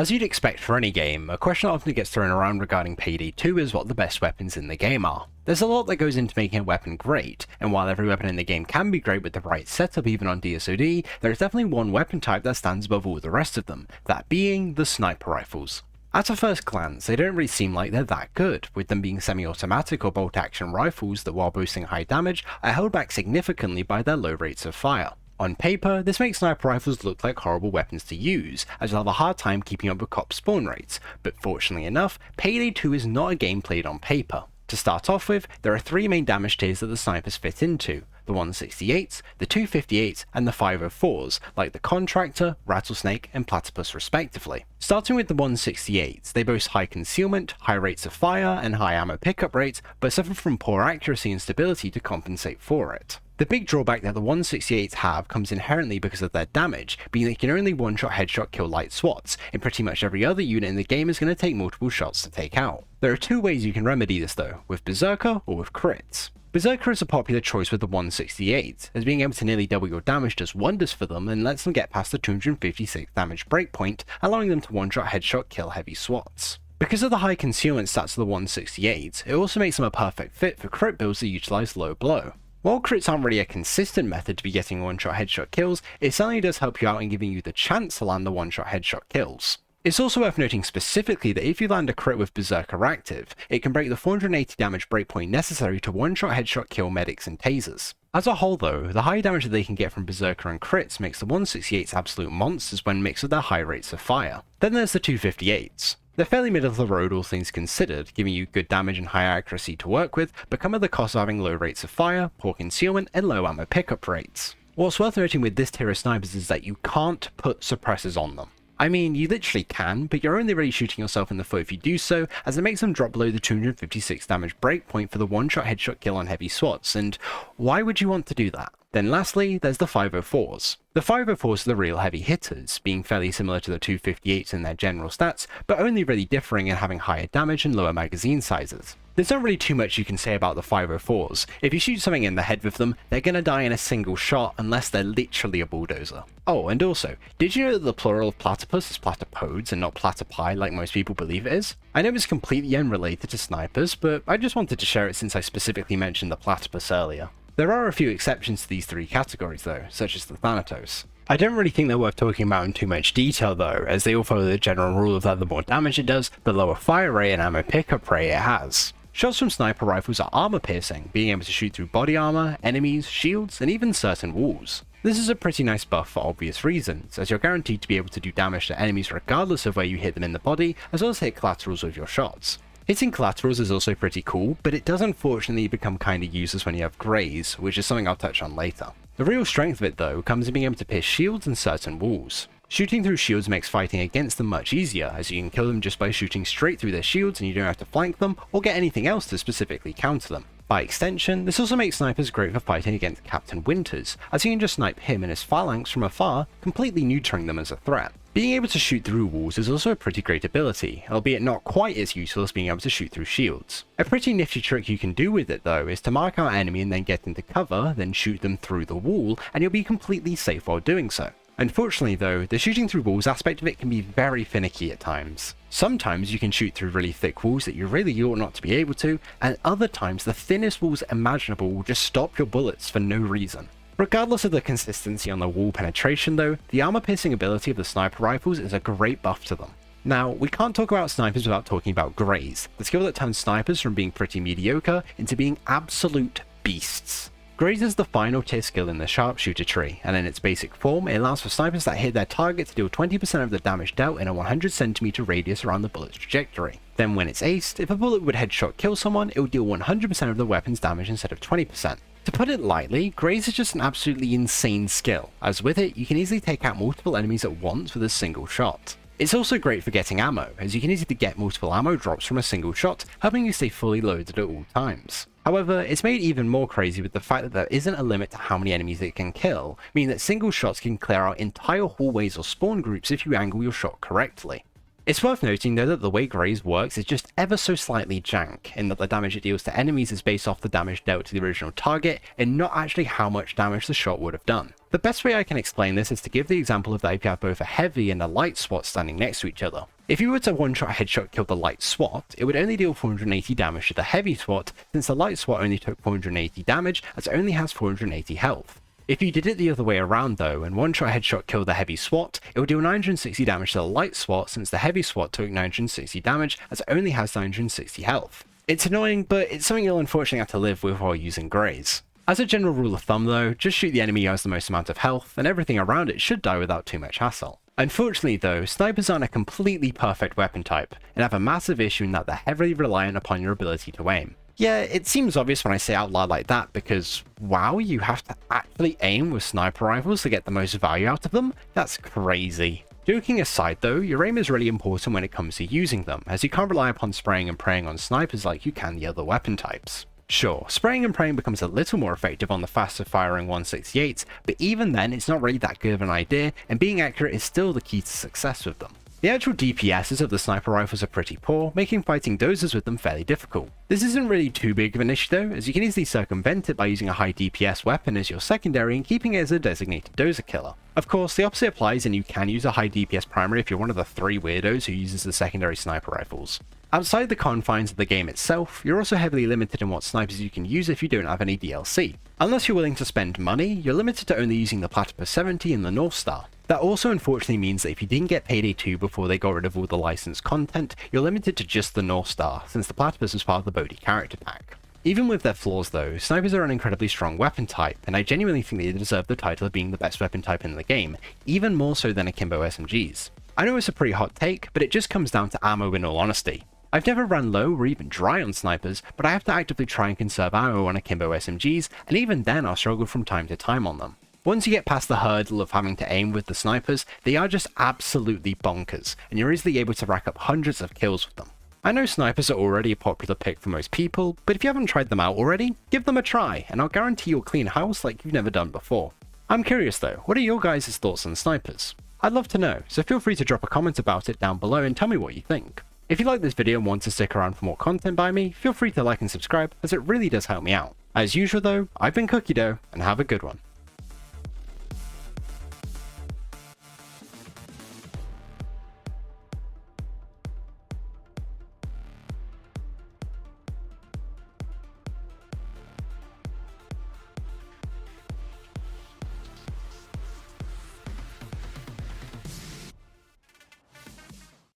As you'd expect for any game, a question that often gets thrown around regarding Payday 2 is what the best weapons in the game are. There's a lot that goes into making a weapon great, and while every weapon in the game can be great with the right setup even on DSOD, there is definitely one weapon type that stands above all the rest of them, that being the sniper rifles. At a first glance, they don't really seem like they're that good, with them being semi-automatic or bolt-action rifles that while boasting high damage, are held back significantly by their low rates of fire. On paper, this makes sniper rifles look like horrible weapons to use, as you'll have a hard time keeping up with cop spawn rates, but fortunately enough, Payday 2 is not a game played on paper. To start off with, there are three main damage tiers that the snipers fit into: the 168s, the 258s, and the 504s, like the Contractor, Rattlesnake, and Platypus respectively. Starting with the 168s, they boast high concealment, high rates of fire, and high ammo pickup rates, but suffer from poor accuracy and stability to compensate for it. The big drawback that the 168s have comes inherently because of their damage, being that you can only one-shot headshot kill light SWATs, and pretty much every other unit in the game is going to take multiple shots to take out. There are two ways you can remedy this though, with Berserker or with crits. Berserker is a popular choice with the 168s, as being able to nearly double your damage does wonders for them and lets them get past the 256 damage breakpoint, allowing them to one-shot headshot kill heavy SWATs. Because of the high concealment stats of the 168s, it also makes them a perfect fit for crit builds that utilize low blow. While crits aren't really a consistent method to be getting one-shot headshot kills, it certainly does help you out in giving you the chance to land the one-shot headshot kills. It's also worth noting specifically that if you land a crit with Berserker active, it can break the 480 damage breakpoint necessary to one-shot headshot kill medics and tasers. As a whole though, the high damage that they can get from Berserker and crits makes the 168s absolute monsters when mixed with their high rates of fire. Then there's the 258s. They're fairly middle of the road all things considered, giving you good damage and high accuracy to work with, but come at the cost of having low rates of fire, poor concealment, and low ammo pickup rates. What's worth noting with this tier of snipers is that you can't put suppressors on them. I mean, you literally can, but you're only really shooting yourself in the foot if you do so, as it makes them drop below the 256 damage breakpoint for the one-shot headshot kill on heavy SWATs, and why would you want to do that? Then lastly, there's the 504s. The 504s are the real heavy hitters, being fairly similar to the 258s in their general stats, but only really differing in having higher damage and lower magazine sizes. There's not really too much you can say about the 504s. If you shoot something in the head with them, they're gonna die in a single shot unless they're literally a bulldozer. Oh, and also, did you know that the plural of platypus is platypodes and not platypi like most people believe it is? I know it's completely unrelated to snipers, but I just wanted to share it since I specifically mentioned the platypus earlier. There are a few exceptions to these three categories though, such as the Thanatos. I don't really think they're worth talking about in too much detail though, as they all follow the general rule of that the more damage it does, the lower fire rate and ammo pickup rate it has. Shots from sniper rifles are armor piercing, being able to shoot through body armor, enemies, shields, and even certain walls. This is a pretty nice buff for obvious reasons, as you're guaranteed to be able to do damage to enemies regardless of where you hit them in the body, as well as hit collaterals with your shots. Hitting collaterals is also pretty cool, but it does unfortunately become kinda useless when you have graze, which is something I'll touch on later. The real strength of it though comes in being able to pierce shields and certain walls. Shooting through shields makes fighting against them much easier, as you can kill them just by shooting straight through their shields and you don't have to flank them or get anything else to specifically counter them. By extension, this also makes snipers great for fighting against Captain Winters, as you can just snipe him and his phalanx from afar, completely neutering them as a threat. Being able to shoot through walls is also a pretty great ability, albeit not quite as useful as being able to shoot through shields. A pretty nifty trick you can do with it though is to mark out an enemy and then get into cover, then shoot them through the wall, and you'll be completely safe while doing so. Unfortunately though, the shooting through walls aspect of it can be very finicky at times. Sometimes you can shoot through really thick walls that you really ought not to be able to, and other times the thinnest walls imaginable will just stop your bullets for no reason. Regardless of the consistency on the wall penetration though, the armor piercing ability of the sniper rifles is a great buff to them. Now, we can't talk about snipers without talking about graze, the skill that turns snipers from being pretty mediocre into being absolute beasts. Graze is the final tier skill in the sharpshooter tree, and in its basic form, it allows for snipers that hit their target to deal 20% of the damage dealt in a 100 cm radius around the bullet's trajectory. Then when it's aced, if a bullet would headshot kill someone, it would deal 100% of the weapon's damage instead of 20%. To put it lightly, graze is just an absolutely insane skill, as with it, you can easily take out multiple enemies at once with a single shot. It's also great for getting ammo, as you can easily get multiple ammo drops from a single shot, helping you stay fully loaded at all times. However, it's made even more crazy with the fact that there isn't a limit to how many enemies it can kill, meaning that single shots can clear out entire hallways or spawn groups if you angle your shot correctly. It's worth noting though that the way graze works is just ever so slightly jank, in that the damage it deals to enemies is based off the damage dealt to the original target, and not actually how much damage the shot would have done. The best way I can explain this is to give the example of that if you have both a heavy and a light SWAT standing next to each other. If you were to one-shot headshot kill the light SWAT, it would only deal 480 damage to the heavy SWAT, since the light SWAT only took 480 damage as it only has 480 health. If you did it the other way around though, and one-shot headshot killed the heavy SWAT, it would deal 960 damage to the light SWAT, since the heavy SWAT took 960 damage as it only has 960 health. It's annoying, but it's something you'll unfortunately have to live with while using graze. As a general rule of thumb though, just shoot the enemy who has the most amount of health, and everything around it should die without too much hassle. Unfortunately though, snipers aren't a completely perfect weapon type, and have a massive issue in that they're heavily reliant upon your ability to aim. Yeah, it seems obvious when I say it out loud like that because, wow, you have to actually aim with sniper rifles to get the most value out of them? That's crazy. Joking aside though, your aim is really important when it comes to using them, as you can't rely upon spraying and praying on snipers like you can the other weapon types. Sure, spraying and praying becomes a little more effective on the faster firing 168s, but even then it's not really that good of an idea, and being accurate is still the key to success with them. The actual DPSs of the sniper rifles are pretty poor, making fighting dozers with them fairly difficult. This isn't really too big of an issue though, as you can easily circumvent it by using a high DPS weapon as your secondary and keeping it as a designated dozer killer. Of course, the opposite applies, and you can use a high DPS primary if you're one of the 3 weirdos who uses the secondary sniper rifles. Outside the confines of the game itself, you're also heavily limited in what snipers you can use if you don't have any DLC. Unless you're willing to spend money, you're limited to only using the Platypus 70 and the North Star. That also unfortunately means that if you didn't get Payday 2 before they got rid of all the licensed content, you're limited to just the North Star, since the Platypus was part of the Bodhi character pack. Even with their flaws though, snipers are an incredibly strong weapon type, and I genuinely think they deserve the title of being the best weapon type in the game, even more so than akimbo SMGs. I know it's a pretty hot take, but it just comes down to ammo in all honesty. I've never ran low or even dry on snipers, but I have to actively try and conserve ammo on akimbo SMGs, and even then I'll struggle from time to time on them. Once you get past the hurdle of having to aim with the snipers, they are just absolutely bonkers, and you're easily able to rack up hundreds of kills with them. I know snipers are already a popular pick for most people, but if you haven't tried them out already, give them a try, and I'll guarantee you'll clean house like you've never done before. I'm curious though, what are your guys' thoughts on snipers? I'd love to know, so feel free to drop a comment about it down below and tell me what you think. If you like this video and want to stick around for more content by me, feel free to like and subscribe, as it really does help me out. As usual though, I've been Cookie Dough, and have a good one.